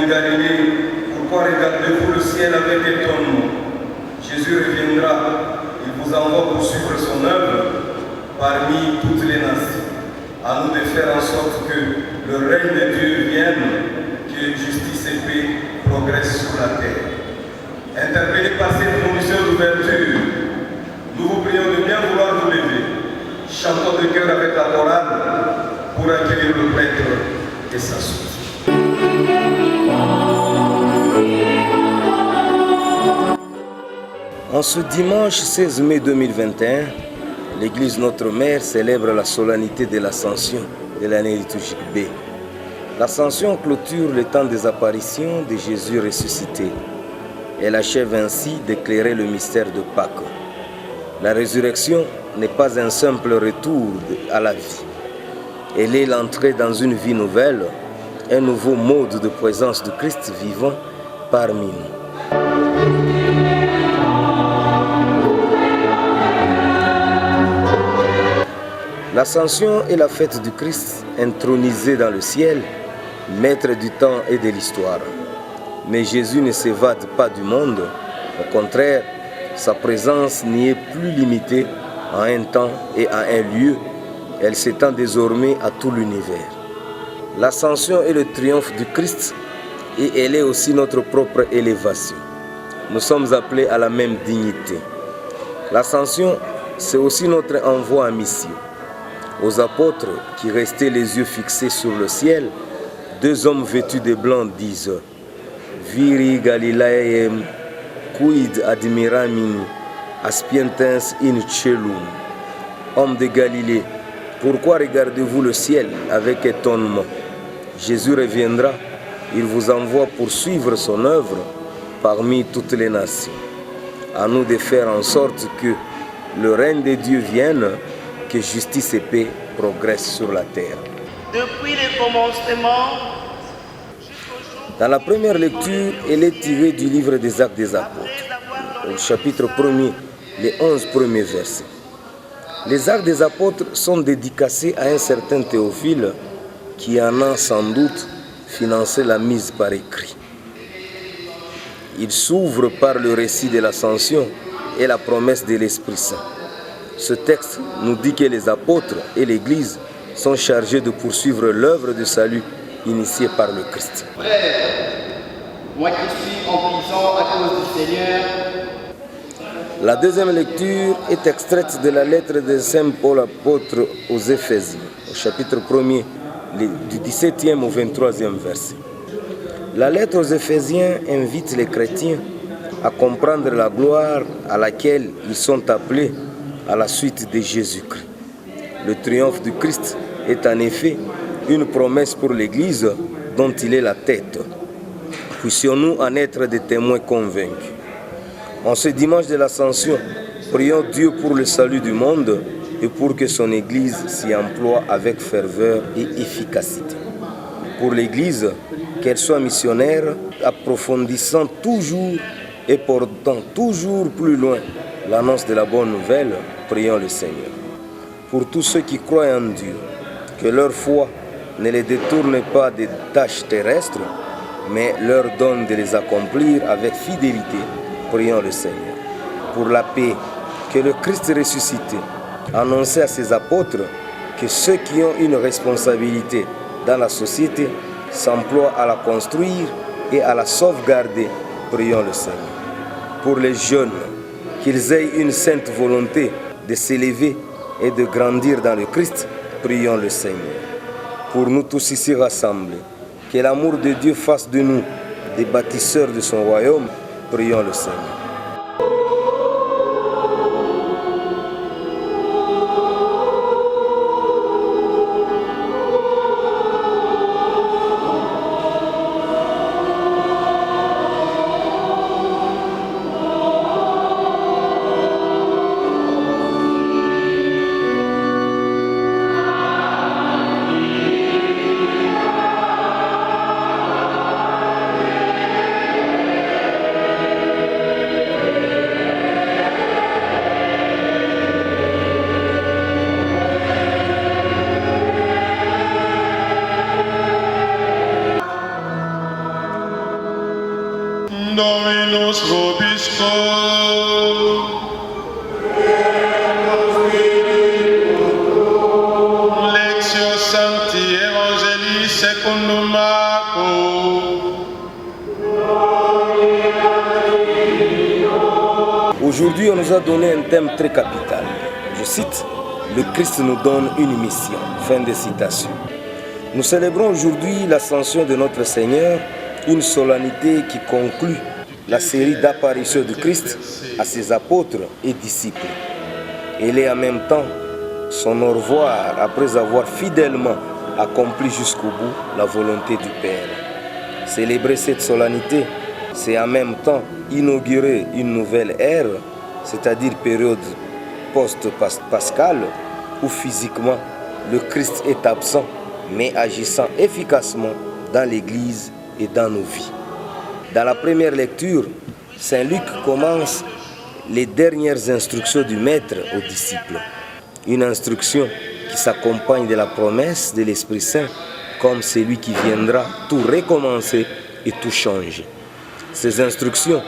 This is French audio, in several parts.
Galilée, pourquoi regardez-vous le ciel avec étonnement? Jésus reviendra, il vous envoie pour suivre son œuvre parmi toutes les nations. À nous de faire en sorte que le règne de Dieu vienne, que justice et paix progressent sur la terre. Interpellés par cette condition d'ouverture, nous vous prions de bien vouloir vous lever. Chantons de cœur avec la chorale pour accueillir le prêtre et sa suite. En ce dimanche 16 mai 2021, l'Église Notre Mère célèbre la solennité de l'Ascension de l'année liturgique B. L'Ascension clôture le temps des apparitions de Jésus ressuscité. Elle achève ainsi d'éclairer le mystère de Pâques. La résurrection n'est pas un simple retour à la vie. Elle est l'entrée dans une vie nouvelle, un nouveau mode de présence du Christ vivant parmi nous. L'Ascension est la fête du Christ intronisé dans le ciel, maître du temps et de l'histoire. Mais Jésus ne s'évade pas du monde, au contraire, sa présence n'y est plus limitée à un temps et à un lieu, elle s'étend désormais à tout l'univers. L'Ascension est le triomphe du Christ et elle est aussi notre propre élévation. Nous sommes appelés à la même dignité. L'Ascension, c'est aussi notre envoi en mission. Aux apôtres qui restaient les yeux fixés sur le ciel, deux hommes vêtus de blanc disent « Viri Galilaeem, quid admiramini, aspientens in celum » Hommes de Galilée, pourquoi regardez-vous le ciel avec étonnement? Jésus reviendra, il vous envoie pour suivre son œuvre parmi toutes les nations. À nous de faire en sorte que le règne de Dieu vienne, que justice et paix progressent sur la terre. Depuis le commencement, dans la première lecture, elle est tirée du livre des Actes des Apôtres, au chapitre 1er, les 11 premiers versets. Les Actes des Apôtres sont dédicacés à un certain Théophile qui en a sans doute financé la mise par écrit. Il s'ouvre par le récit de l'Ascension et la promesse de l'Esprit Saint. Ce texte nous dit que les apôtres et l'Église sont chargés de poursuivre l'œuvre de salut initiée par le Christ. Frères, moi qui suis en prison à cause du Seigneur. La deuxième lecture est extraite de la lettre de Saint Paul apôtre aux Éphésiens, au chapitre 1er, du 17e au 23e verset. La lettre aux Éphésiens invite les chrétiens à comprendre la gloire à laquelle ils sont appelés à la suite de Jésus-Christ. Le triomphe du Christ est en effet une promesse pour l'Église dont il est la tête. Puissions-nous en être des témoins convaincus. En ce dimanche de l'Ascension, prions Dieu pour le salut du monde et pour que son Église s'y emploie avec ferveur et efficacité. Pour l'Église, qu'elle soit missionnaire, approfondissant toujours et portant toujours plus loin l'annonce de la bonne nouvelle, prions le Seigneur. Pour tous ceux qui croient en Dieu, que leur foi ne les détourne pas des tâches terrestres, mais leur donne de les accomplir avec fidélité, prions le Seigneur. Pour la paix, que le Christ ressuscité annonçait à ses apôtres que ceux qui ont une responsabilité dans la société s'emploient à la construire et à la sauvegarder, prions le Seigneur. Pour les jeunes, qu'ils aient une sainte volonté de s'élever et de grandir dans le Christ, prions le Seigneur. Pour nous tous ici rassemblés, que l'amour de Dieu fasse de nous des bâtisseurs de son royaume, prions le Seigneur. Lectio Sancti Evangelii secundum Marco. Aujourd'hui, on nous a donné un thème très capital. Je cite, le Christ nous donne une mission. Fin de citation. Nous célébrons aujourd'hui l'ascension de notre Seigneur, une solennité qui conclut la série d'apparitions du Christ à ses apôtres et disciples. Elle est en même temps son au revoir après avoir fidèlement accompli jusqu'au bout la volonté du Père. Célébrer cette solennité, c'est en même temps inaugurer une nouvelle ère, c'est-à-dire période post-pascale, où physiquement le Christ est absent, mais agissant efficacement dans l'Église et dans nos vies. Dans la première lecture, Saint Luc commence les dernières instructions du Maître aux disciples. Une instruction qui s'accompagne de la promesse de l'Esprit Saint comme celui qui viendra tout recommencer et tout changer. Ces instructions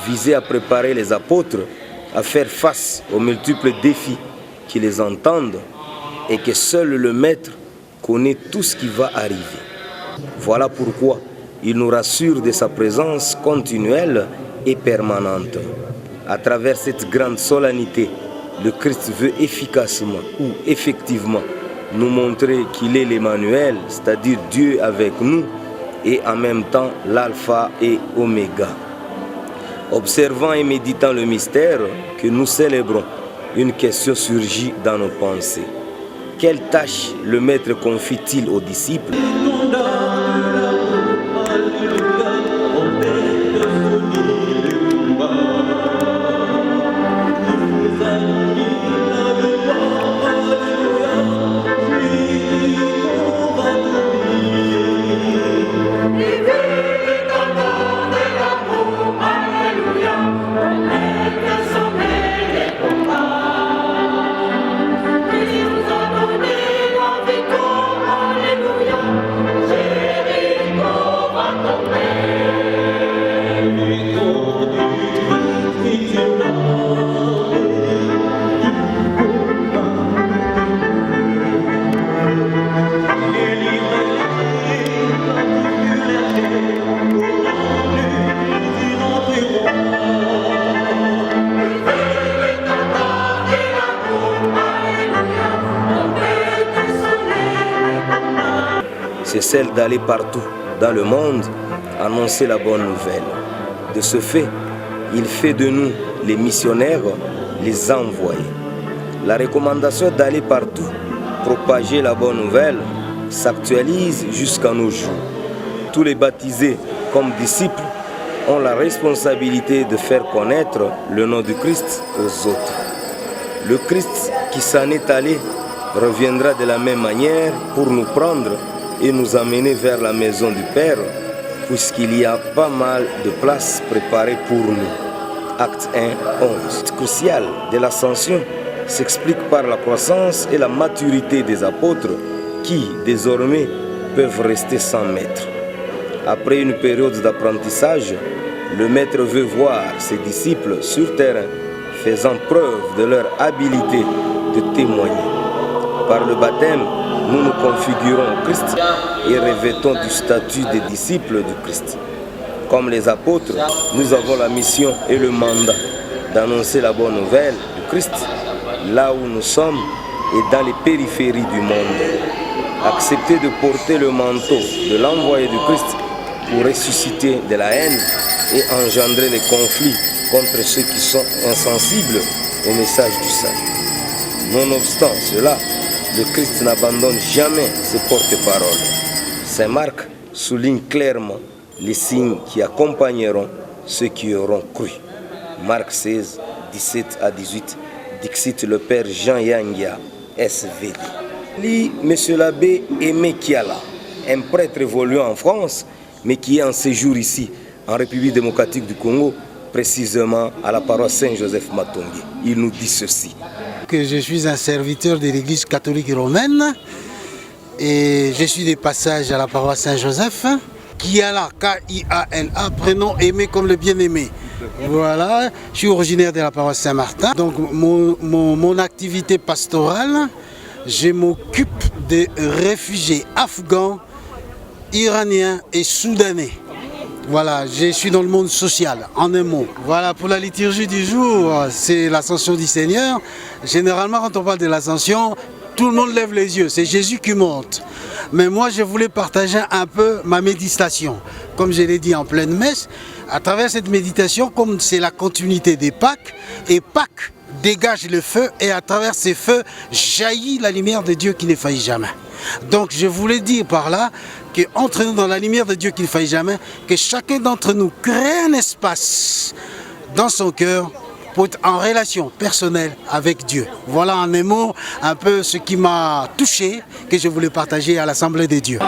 visaient à préparer les apôtres à faire face aux multiples défis qui les entendent et que seul le Maître connaît tout ce qui va arriver. Voilà pourquoi il nous rassure de sa présence continuelle et permanente. À travers cette grande solennité, le Christ veut efficacement ou effectivement nous montrer qu'il est l'Emmanuel, c'est-à-dire Dieu avec nous, et en même temps l'alpha et oméga. Observant et méditant le mystère que nous célébrons, une question surgit dans nos pensées. Quelle tâche le Maître confie-t-il aux disciples ? C'est celle d'aller partout dans le monde annoncer la bonne nouvelle. De ce fait, il fait de nous les missionnaires, les envoyés. La recommandation d'aller partout, propager la bonne nouvelle, s'actualise jusqu'à nos jours. Tous les baptisés comme disciples ont la responsabilité de faire connaître le nom du Christ aux autres. Le Christ qui s'en est allé reviendra de la même manière pour nous prendre et nous amener vers la maison du Père, puisqu'il y a pas mal de places préparées pour nous. Acte 1, 11. Le crucial de l'ascension s'explique par la croissance et la maturité des apôtres qui, désormais, peuvent rester sans maître. Après une période d'apprentissage, le Maître veut voir ses disciples sur terrain, faisant preuve de leur habilité de témoigner. Par le baptême, nous nous configurons au Christ et revêtons du statut des disciples du Christ. Comme les apôtres, nous avons la mission et le mandat d'annoncer la bonne nouvelle du Christ là où nous sommes et dans les périphéries du monde. Accepter de porter le manteau de l'envoyé du Christ pour ressusciter de la haine et engendrer les conflits contre ceux qui sont insensibles au message du salut. Nonobstant cela, le Christ n'abandonne jamais ses porte-paroles. Saint Marc souligne clairement les signes qui accompagneront ceux qui auront cru. Marc 16, 17 à 18, dixit le père Jean Yangia, SVD. Lit Monsieur l'abbé Aimé Kiala, un prêtre évoluant en France, mais qui est en séjour ici, en République démocratique du Congo, précisément à la paroisse Saint-Joseph Matongué. Il nous dit ceci. Que je suis un serviteur de l'Église catholique romaine et je suis de passage à la paroisse Saint-Joseph. Kiala, K-I-A-L-A, prénom aimé comme le bien-aimé. Voilà, je suis originaire de la paroisse Saint-Martin. Donc mon activité pastorale, je m'occupe des réfugiés afghans, iraniens et soudanais. Voilà, je suis dans le monde social, en un mot. Voilà, pour la liturgie du jour, c'est l'ascension du Seigneur. Généralement, quand on parle de l'ascension, tout le monde lève les yeux, c'est Jésus qui monte. Mais moi, je voulais partager un peu ma méditation. Comme je l'ai dit en pleine messe, à travers cette méditation, comme c'est la continuité des Pâques, et Pâques dégage le feu, et à travers ces feux, jaillit la lumière de Dieu qui ne faillit jamais. Donc je voulais dire par là qu'entre nous dans la lumière de Dieu qui ne faillit jamais, que chacun d'entre nous crée un espace dans son cœur pour être en relation personnelle avec Dieu. Voilà en un mot un peu ce qui m'a touché, que je voulais partager à l'Assemblée de Dieu.